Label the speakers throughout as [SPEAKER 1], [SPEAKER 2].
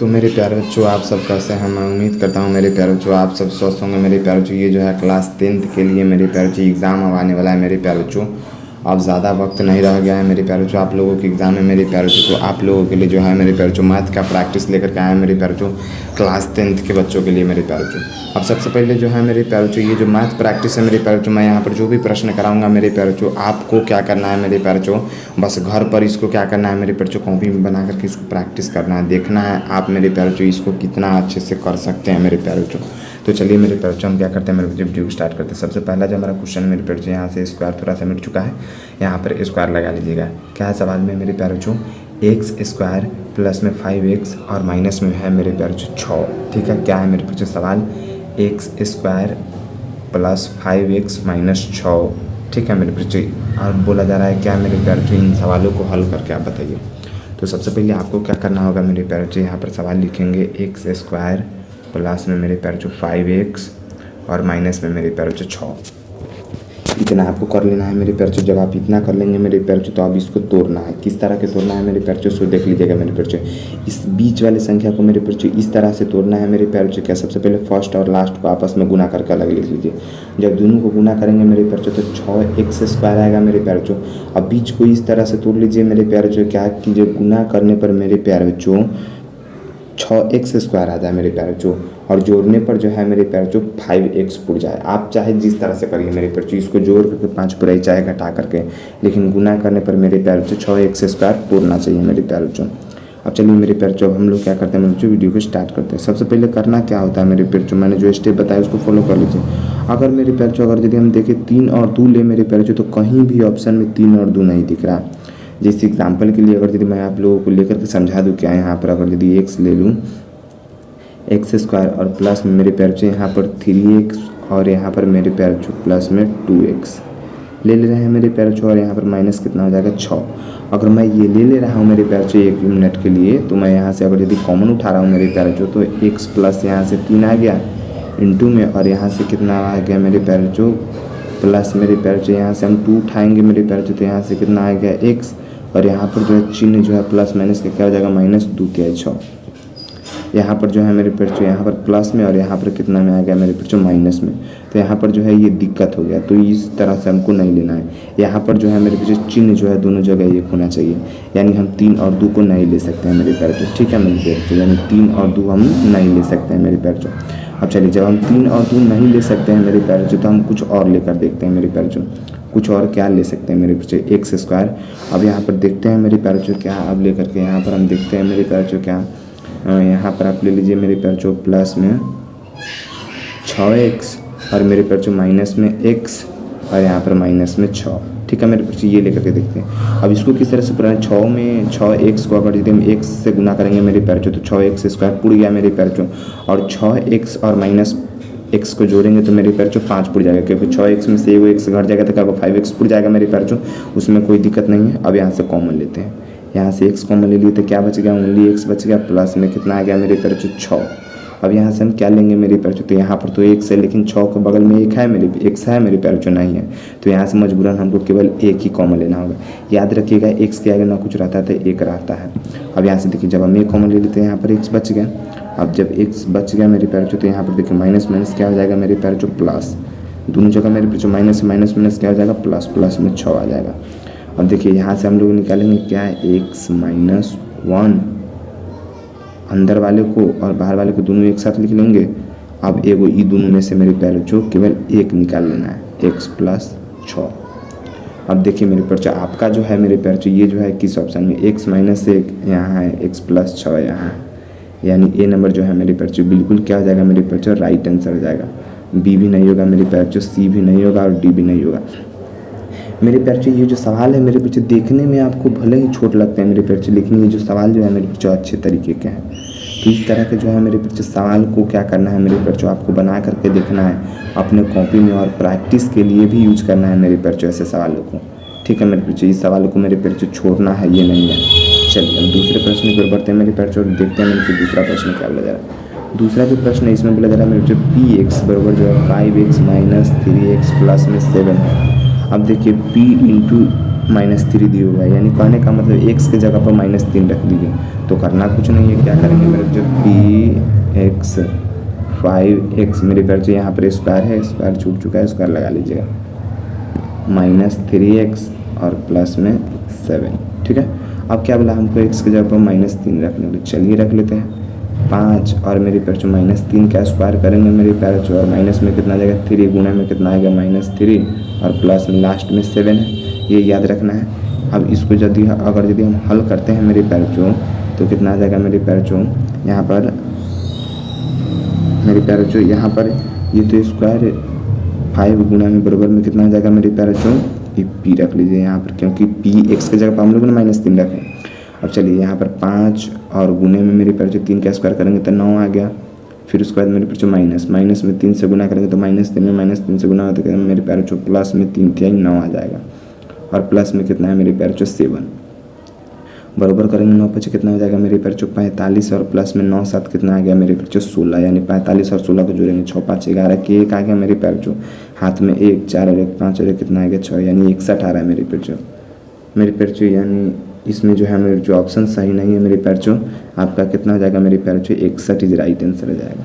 [SPEAKER 1] तो मेरे प्यारे बच्चों, आप सब कैसे हैं? मैं उम्मीद करता हूँ मेरे प्यारे बच्चों आप सब स्वस्थ होंगे। मेरे प्यारे बच्चों, ये जो है क्लास 10th के लिए मेरे प्यारे बच्चों एग्ज़ाम अब आने वाला है। मेरे प्यारे बच्चों, अब ज़्यादा वक्त नहीं रह गया है मेरे प्यारे बच्चों आप लोगों के एग्ज़ाम में। मेरे प्यारे बच्चों, तो आप लोगों के लिए जो है मेरे प्यारे बच्चों मैथ का प्रैक्टिस लेकर के आए हैं मेरे प्यारे बच्चों क्लास 10th के बच्चों के लिए मेरे प्यारे बच्चों। अब सबसे पहले जो है मेरे प्यारे बच्चों, ये जो मैथ प्रैक्टिस है मेरे प्यारे बच्चों, मैं यहाँ पर जो भी प्रश्न कराऊंगा मेरे प्यारे बच्चों, आपको क्या करना है मेरे प्यारे बच्चों, बस घर पर इसको क्या करना है मेरे प्यारे बच्चों, कॉपी में बना करके इसको प्रैक्टिस करना है। देखना है आप मेरे प्यारे बच्चों इसको कितना अच्छे से कर सकते हैं मेरे प्यारे बच्चों। तो चलिए मेरे प्यारे बच्चों, हम क्या करते हैं मेरे बच्चों, वीडियो को स्टार्ट करते हैं। सबसे पहला जो हमारा क्वेश्चन मेरे प्यारे बच्चों, यहाँ से स्क्वायर थोड़ा सा मिट चुका है, यहाँ पर स्क्वायर लगा लीजिएगा। क्या है सवाल में मेरे प्यारे बच्चों, एक्स स्क्वायर प्लस में 5x और माइनस में है मेरे प्यारे बच्चों 6। ठीक है, क्या है मेरे बच्चों सवाल, x square plus 5x minus 6। ठीक है मेरे बच्चों, और बोला जा रहा है क्या मेरे प्यारे बच्चों, इन सवालों को हल करके आप बताइए। तो सबसे पहले आपको क्या करना होगा मेरे प्यारे बच्चों, यहाँ पर सवाल लिखेंगे एक्स स्क्वायर प्लस में मेरे प्यारे बच्चों 5x और माइनस में मेरे प्यारे बच्चों 6। इतना आपको कर लेना है मेरे प्यारे बच्चों। जब आप इतना कर लेंगे मेरे प्यारे बच्चों, तो अब इसको तोड़ना है। किस तरह के तोड़ना है मेरे प्यारे बच्चों, सो देख लीजिएगा मेरे प्यारे बच्चों। इस बीच वाली संख्या को मेरे प्यारे बच्चों इस तरह से तोड़ना है मेरे प्यारे बच्चों। क्या, सबसे पहले फर्स्ट और लास्ट को आपस में गुना करके अलग लिख लीजिए। जब दोनों को गुना करेंगे मेरे प्यारे बच्चों, तो 6x स्क्वायर आएगा मेरे प्यारे बच्चों। अब बीच को इस तरह से तोड़ लीजिए मेरे प्यारे बच्चों। क्या कीजिए, गुना करने पर मेरे प्यारे बच्चों 6x स्क्वायर आ जाए मेरे प्यारे बच्चों, और जोड़ने पर जो है मेरे प्यारे बच्चों 5x पुर जाए। आप चाहे जिस तरह से करिए मेरे प्यारे बच्चों, इसको जोड़ करके 5 पुराई चाहे घटा करके, लेकिन गुना करने पर मेरे प्यारे बच्चों 6x स्क्वायर पुरना चाहिए मेरे प्यारे बच्चों। अब चलिए मेरे प्यारे बच्चों, हम लोग क्या करते हैं मेरे बच्चों, वीडियो को स्टार्ट करते हैं। सबसे पहले करना क्या होता है मेरे प्यारे बच्चों, मैंने जो स्टेप बताया उसको फॉलो कर लीजिए। अगर मेरे प्यारे बच्चों, अगर यदि हम देखें 3 और 2 ले मेरे प्यारे बच्चों, तो कहीं भी ऑप्शन में 3 और 2 नहीं दिख रहा। जैसे एग्जाम्पल के लिए अगर यदि मैं आप लोगों को लेकर के समझा दूँ, क्या यहाँ पर अगर यदि x ले लूँ, एक्स स्क्वायर और प्लस में मेरे प्यारे बच्चों यहाँ पर 3x और यहाँ पर मेरे प्यारे बच्चों प्लस में 2x ले रहे हैं मेरे प्यारे बच्चों, और यहाँ पर माइनस कितना हो जाएगा 6। अगर मैं ये ले रहा हूँ मेरे प्यारे बच्चों 1 मिनट के लिए, तो मैं यहाँ से अगर यदि कॉमन उठा रहा हूँ मेरे प्यारे बच्चों, तो x प्लस यहाँ से 3 आ गया इंटू में, और यहाँ से कितना आ गया मेरे प्यारे बच्चों प्लस मेरे प्यारे बच्चों, यहाँ से हम 2 उठाएंगे मेरे प्यारे बच्चों, तो यहाँ से कितना आ गया x, और यहाँ पर जो है चिन्ह जो है प्लस माइनस का क्या हो जाएगा, माइनस 2 तिहाई 6। यहाँ पर जो है मेरे प्यारे बच्चों यहाँ पर प्लस में, और यहाँ पर कितना में आ गया मेरे प्यारे बच्चों माइनस में। तो यहाँ पर जो है ये दिक्कत हो गया, तो इस तरह से हमको नहीं लेना है। यहाँ पर जो है मेरे बच्चों चिन्ह जो है दोनों जगह एक होना चाहिए, यानी हम 3 और 2 को नहीं ले सकते हैं मेरे प्यारे बच्चों। ठीक है मेरे प्यारे बच्चों, यानी 3 और 2 हम नहीं ले सकते हैं मेरे प्यारे बच्चों। अब चलिए, जब हम 3 और 2 नहीं ले सकते हैं मेरे प्यारे बच्चों, तो हम कुछ और लेकर देखते हैं मेरे प्यारे बच्चों। कुछ और क्या ले सकते हैं मेरे बच्चों, एक्स स्क्वायर। अब यहाँ पर देखते हैं मेरे प्यारे बच्चों क्या, अब लेकर के यहाँ पर हम देखते हैं मेरे प्यारे बच्चों क्या, यहाँ पर आप ले लीजिए मेरे प्यारे बच्चों प्लस में 6x और मेरे प्यारे बच्चों माइनस में x और यहाँ पर माइनस में 6। ठीक है मेरे बच्चों, ये लेकर के देखते हैं। अब इसको किस तरह से पूरा 6 में 6x को अगर यदि हम x से गुना करेंगे मेरे प्यारे बच्चों, तो 6x स्क्वायर पुर गया मेरे प्यारे बच्चों, और 6x और माइनस x को जोड़ेंगे तो मेरे प्यारे बच्चों 5 पुर जाएगा, क्योंकि 6x में से एगो x घट जाएगा तो क्या 5x पुर जाएगा मेरे प्यारे बच्चों, उसमें कोई दिक्कत नहीं है। अब यहाँ से कॉमन लेते हैं, यहाँ से x कॉमन ले लिए तो क्या बच गया, ओनली x बच गया, प्लस में कितना आ गया मेरे प्यारे बच्चों 6। अब यहाँ से हम क्या लेंगे मेरे प्यारे बच्चों, तो यहाँ पर तो x है, लेकिन 6 के बगल में एक है मेरे x है मेरे प्यारे बच्चों नहीं है, तो यहाँ से मजबूरन हमको केवल एक ही कॉमन लेना होगा। याद रखिएगा x के आगे ना कुछ रहता है तो एक रहता है। अब यहाँ से देखिए, जब हम एक कॉमन ले लेते हैं यहाँ पर x बच गया। अब जब x बच गया मेरे प्यारे बच्चों, तो यहाँ पर देखिए माइनस माइनस क्या हो जाएगा मेरे प्यारे बच्चों प्लस, दोनों जगह मेरे बच्चों माइनस माइनस माइनस क्या हो जाएगा प्लस, प्लस में 6 आ जाएगा। अब देखिए यहाँ से हम लोग निकालेंगे क्या है, x माइनस 1, अंदर वाले को और बाहर वाले को दोनों एक साथ लिख लेंगे। अब एगो ई दोनों में से मेरे प्यारे बच्चों केवल एक निकाल लेना है, x प्लस 6। अब देखिए मेरे प्यारे बच्चों, आपका जो है मेरे प्यारे बच्चों ये जो है किस ऑप्शन में, x माइनस 1 यहाँ है, x प्लस 6 यहाँ है, यानी ए नंबर जो है मेरे प्यारे बच्चों बिल्कुल क्या हो जाएगा मेरे प्यारे बच्चों, राइट आंसर हो जाएगा। बी भी नहीं होगा मेरे प्यारे बच्चों, सी भी नहीं होगा, और डी भी नहीं होगा। मेरे प्यारे बच्चों, ये जो सवाल है मेरे बच्चों देखने में आपको भले ही छोट लगते हैं मेरे प्यारे बच्चों, लेकिन ये जो सवाल जो है मेरे बच्चों अच्छे तरीके के हैं। तो इस तरह के जो है मेरे बच्चों सवाल को क्या करना है मेरे बच्चों, आपको बना करके देखना है अपने कॉपी में, और प्रैक्टिस के लिए भी यूज करना है मेरे बच्चों ऐसे सवालों को। ठीक है मेरे बच्चों, इस सवाल को मेरे बच्चों छोड़ना है ये नहीं है। चलिए अब दूसरे प्रश्न की ओर बढ़ते हैं मेरे बच्चों, देखते हैं मेरे बच्चों दूसरा प्रश्न क्या बोला जा रहा है। दूसरा जो प्रश्न है इसमें बोला जा रहा है मेरे बच्चों px बराबर जो है 5x माइनस 3x प्लस में 7 है। अब देखिए p इंटू -3 दिया हुआ है, यानी कहने का मतलब x के जगह पर -3 रख दीजिए। तो करना कुछ नहीं है, क्या करेंगे मेरे जो px 5x मेरे प्यारे बच्चों यहाँ पर स्क्वायर है, स्क्वायर छूट चुका है, स्क्वायर लगा लीजिएगा, -3x और प्लस में 7। ठीक है, अब क्या बोला हमको x की जगह पर -3 रखने के लिए, चलिए रख लेते हैं 5 और मेरे प्यारे बच्चों -3 का स्क्वायर करेंगे मेरे प्यारे बच्चों, और माइनस में कितना आ जाएगा 3 गुना में कितना आएगा -3 और प्लस में लास्ट में 7 है, ये याद रखना है। अब इसको यदि हम हल करते हैं मेरे प्यारे बच्चों तो कितना आ जाएगा मेरे प्यारे बच्चों, यहाँ पर मेरे प्यारे बच्चों यहाँ पर ये तो स्क्वायर 5 गुना में बराबर में कितना आ जाएगा मेरे प्यारे बच्चों, ये p रख लीजिए यहाँ पर, क्योंकि p x की जगह पर हम लोग ने -3 रखे। अब चलिए यहाँ पर 5 और गुने में मेरे प्यारे बच्चों 3 का स्क्वायर करेंगे तो 9 आ गया, फिर उसके बाद मेरे प्यारे बच्चों माइनस में 3 से गुना करेंगे तो -3 में -3 से गुना होता है मेरे प्यारे बच्चों, प्लस में 3 3 9 आ जाएगा, और प्लस में कितना है मेरे प्यारे बच्चों 7, बराबर करेंगे 9 5 कितना हो जाएगा मेरे प्यारे बच्चों 45, और प्लस में 9 7 कितना आ गया मेरे प्यारे बच्चों 16, यानी 45 और 16 को जोड़ेंगे 6 5 11 के 1 आ गया मेरे प्यारे बच्चों, हाथ में 1 4 और 1 5 और 1 कितना आ गया 6, यानी 61 आ रहा है मेरे प्यारे बच्चों। मेरे प्यारे बच्चों यानी इसमें जो है मेरे जो ऑप्शन सही नहीं है मेरे प्यारे बच्चों, आपका कितना हो जाएगा मेरे प्यारे बच्चों 61 इज राइट आंसर हो जाएगा,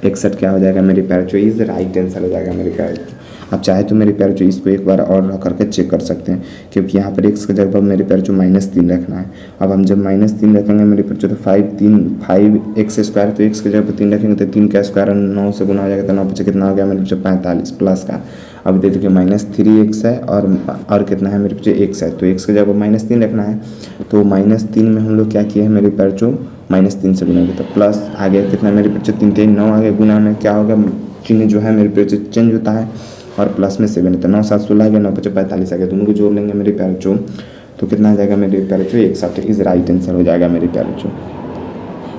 [SPEAKER 1] 61 क्या हो जाएगा मेरे प्यारे बच्चों इज राइट आंसर हो जाएगा मेरे प्यारे बच्चों। आप चाहे तो मेरे प्यारे बच्चों इसको एक बार और रख करके चेक कर सकते हैं, क्योंकि यहाँ पर x की जगह पर मेरे प्यारे बच्चों -3 रखना है। अब हम जब -3 रखेंगे मेरे प्यारे बच्चों तो 5x स्क्वायर, तो x की जगह पर 3 रखेंगे तो 3 का स्क्वायर 9 से गुना हो जाएगा, तो 9 5 कितना हो गया मेरे बच्चों 45 प्लस का। अब दे देखिए -3x है और कितना है मेरे बच्चों x है, तो x की जगह पर -3 रखना है, तो -3 में हम लोग क्या किए हैं मेरे प्यारे बच्चों -3 से गुना किया, तो प्लस आ गया कितना मेरे बच्चों 3 3 9 आ गया, गुना में क्या होगा चिन्ह जो है मेरे बच्चों चेंज होता है, और प्लस में 7 है, तो 9 7 16 आ गया, 9 5 45 आ गया, दोनों को जोड़ लेंगे मेरे प्यारे बच्चों तो कितना आ जाएगा मेरे प्यारे बच्चों 61 इज राइट आंसर हो जाएगा मेरे प्यारे बच्चों।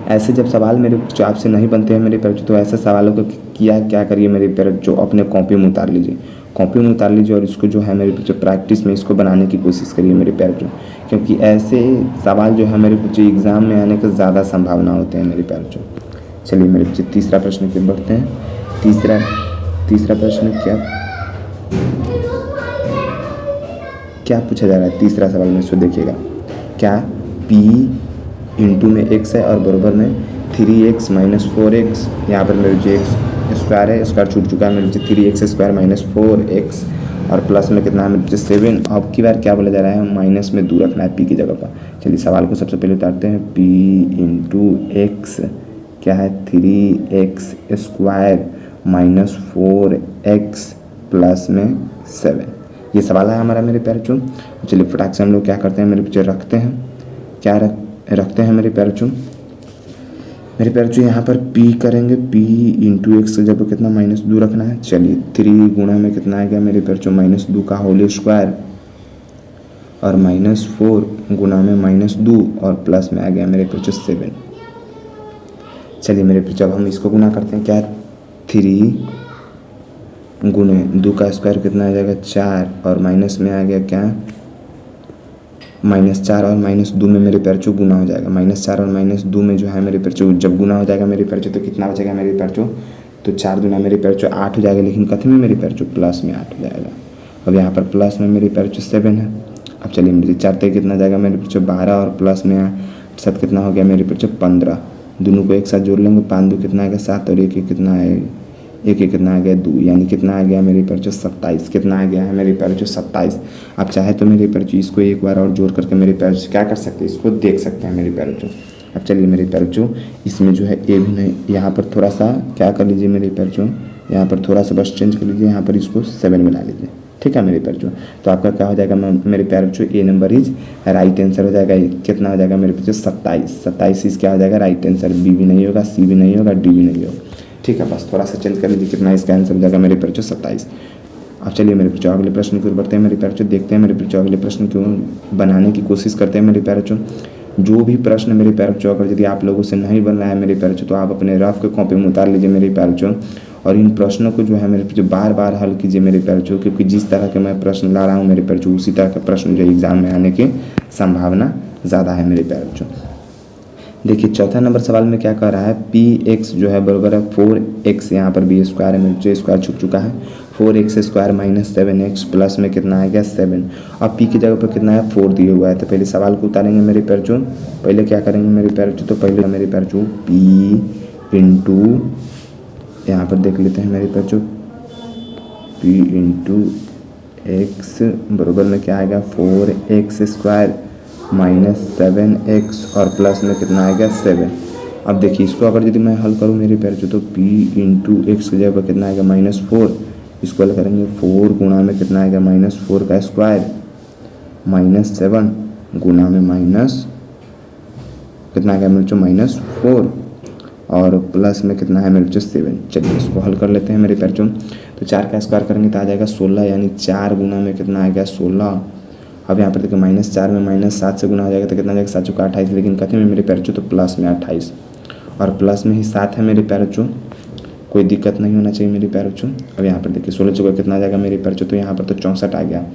[SPEAKER 1] ऐसे जब सवाल मेरे बच्चों आपसे नहीं बनते हैं मेरे प्यारे बच्चों, तो ऐसे सवालों को क्या करिए मेरे प्यारे बच्चों, अपने कॉपी में उतार लीजिए, कॉपी में उतार लीजिए और इसको जो है मेरे बच्चों प्रैक्टिस में इसको बनाने की कोशिश करिए मेरे प्यारे बच्चों, क्योंकि ऐसे सवाल जो है मेरे बच्चों एग्ज़ाम में आने की ज़्यादा संभावना होते हैं मेरे प्यारे बच्चों। चलिए मेरे बच्चे तीसरा प्रश्न की बढ़ते हैं। तीसरा प्रश्न क्या पूछा जा रहा है तीसरा सवाल में, इसको देखिएगा, क्या p इंटू में x है और बराबर में 3x - 4x, यहाँ पर मेरे जो x स्क्वायर है, स्क्वायर छूट चुका है मेरे जो 3x स्क्वायर -4x और प्लस में कितना है मेरे 7। अब की बार क्या बोला जा रहा है, माइनस में 2 रखना है p की जगह पर। चलिए सवाल को सबसे पहले उतारते हैं, p इंटू x क्या है 3x स्क्वायर -4x प्लस में 7, ये सवाल है हमारा मेरे प्यारे बच्चों। चलिए फटाक से हम लोग क्या करते हैं मेरे बच्चे रखते हैं, क्या रखते हैं मेरे प्यारे बच्चों, मेरे प्यारे बच्चों यहाँ पर p करेंगे, p इंटू एक्स की जगह कितना -2 रखना है। चलिए 3 गुना में कितना आ गया मेरे प्यारे बच्चों -2 का होल स्क्वायर और -4 गुना में -2 और प्लस में आ गया मेरे प्यारे बच्चों 7। चलिए मेरे प्यारे जब हम इसको गुना करते हैं, क्या 3 गुने 2 का स्क्वायर कितना आ जाएगा 4 और माइनस में आ गया क्या -4 और -2 में मेरे प्यारे बच्चों गुना हो जाएगा, -4 और -2 में जो है मेरे प्यारे बच्चों जब गुना हो जाएगा मेरे प्यारे बच्चों तो कितना हो जाएगा मेरे प्यारे बच्चों, तो 4 दुना मेरे प्यारे बच्चों 8 हो जाएगा, लेकिन कथी में मेरे प्यारे बच्चों प्लस में 8 हो जाएगा। अब यहाँ पर प्लस में मेरे प्यारे बच्चों 7 है। अब चलिए मेरे 4 तक कितना जाएगा मेरे बच्चों 12 और प्लस में 7 कितना हो गया मेरे बच्चों 15, दोनों को एक साथ जोड़ लेंगे, 5 2 कितना आ गया 7 और 1 कितना है 1 कितना आ गया 2, यानी कितना आ गया मेरे प्यारे बच्चों 27, कितना आ गया है मेरे प्यारे बच्चों 27। आप चाहे तो मेरे प्यारे बच्चों इसको एक बार और जोड़ करके मेरे प्यारे बच्चों क्या कर सकते हैं, इसको देख सकते हैं मेरे प्यारे बच्चों। अब चलिए मेरे प्यारे बच्चों इसमें जो है ए भी नहीं, यहाँ पर थोड़ा सा क्या कर लीजिए मेरे प्यारे बच्चों, यहाँ पर थोड़ा सा बस चेंज कर लीजिए, यहाँ पर इसको 7 मिला लीजिए, ठीक है मेरे प्यारे बच्चों। तो आपका क्या हो जाएगा मेरे प्यारे बच्चों, ए नंबर इज राइट आंसर हो जाएगा। कितना हो जाएगा मेरे बच्चों 27 इज क्या हो जाएगा राइट आंसर, बी भी नहीं होगा, सी भी नहीं होगा, डी भी नहीं होगा, ठीक है। बस थोड़ा सा चेंज कर लीजिए, कितना इसका आंसर हो जाएगा मेरे प्यारे बच्चों 27। अब चलिए मेरे बच्चों अगले प्रश्न की ओर बढ़ते हैं मेरे प्यारे बच्चों, देखते हैं मेरे बच्चों अगले प्रश्न को बनाने की कोशिश करते हैं मेरे प्यारे बच्चों। जो भी प्रश्न मेरे प्यारे बच्चों अगर यदि आप लोगों से नहीं बन रहा है मेरे प्यारे बच्चों, तो आप अपने रफ के कॉपी में उतार लीजिए मेरे प्यारे बच्चों, और इन प्रश्नों को जो है मेरे बच्चों बार बार हल कीजिए मेरे प्यारे बच्चों, क्योंकि जिस तरह के मैं प्रश्न ला रहा हूँ मेरे प्यारे बच्चों उसी तरह के प्रश्न जो एग्जाम में आने की संभावना ज़्यादा है मेरे प्यारे बच्चों। देखिए चौथा नंबर सवाल में क्या कह रहा है, px जो है बराबर है 4x, यहाँ पर भी स्क्वायर है मेरे बच्चों, स्क्वायर छुप चुका है, 4x² माइनस 7x प्लस में कितना आएगा 7। अब p की जगह पर कितना है 4 दिया हुआ है, तो पहले सवाल को उतारेंगे मेरे प्यारे बच्चों। पहले क्या करेंगे मेरे प्यारे बच्चों, तो पहले मेरे प्यारे बच्चों p इंटू, यहाँ पर देख लेते हैं मेरे प्यारे बच्चों, p इंटू x बराबर में क्या आएगा 4x² माइनस 7x और प्लस में कितना आएगा 7। अब देखिए इसको अगर यदि मैं हल करूँ मेरे प्यारे बच्चों, तो p इंटू एक्स की जगह पर कितना आएगा -4, इसको हल करेंगे 4 गुणा में कितना आएगा -4 का स्क्वायर माइनस 7 गुणा में माइनस कितना आएगा मेरे बच्चों -4 और प्लस में कितना है मेरे बच्चों 7। चलिए इसको हल कर लेते हैं मेरे प्यारे बच्चों। तो 4 का स्क्वायर करेंगे तो आ जाएगा 16, यानी 4 गुना में कितना आएगा 16। अब यहाँ पर देखिए -4 में -7 से गुना हो जाएगा तो कितना जाएगा 7 चौका 28, लेकिन कहते हैं मेरे प्यारे बच्चों तो प्लस में 28 और प्लस में ही 7 है मेरे प्यारे बच्चों, कोई दिक्कत नहीं होना चाहिए मेरे प्यारे बच्चों। अब यहाँ पर देखिए 16 चौका कितना आ जाएगा मेरे प्यारे बच्चों, तो यहाँ पर तो 64 आ गया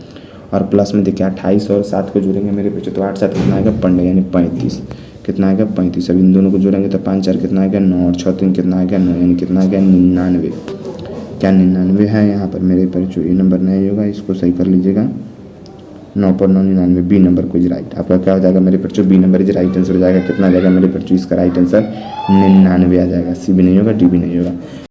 [SPEAKER 1] और प्लस में देखिए 28 और 7 को जोड़ेंगे मेरे बच्चों तो 8 7 कितना आएगा 15 यानी 35, कितना आएगा 35। अब इन दोनों को जोड़ेंगे तो 5 4 कितना आएगा 9 और 6 3 कितना आएगा 9, यानी कितना आएगा 99। क्या 99 है यहाँ पर मेरे प्यारे बच्चों, ये नंबर नहीं होगा, इसको सही कर लीजिएगा। 9 पर 9 99, बी नंबर को इज राइट। आपका क्या हो जाएगा मेरे बच्चों, B number is right answer हो जाएगा। कितना आ जाएगा मेरे बच्चों, इसका राइट आंसर 99 आ जाएगा। सी भी नहीं होगा, डी भी नहीं होगा।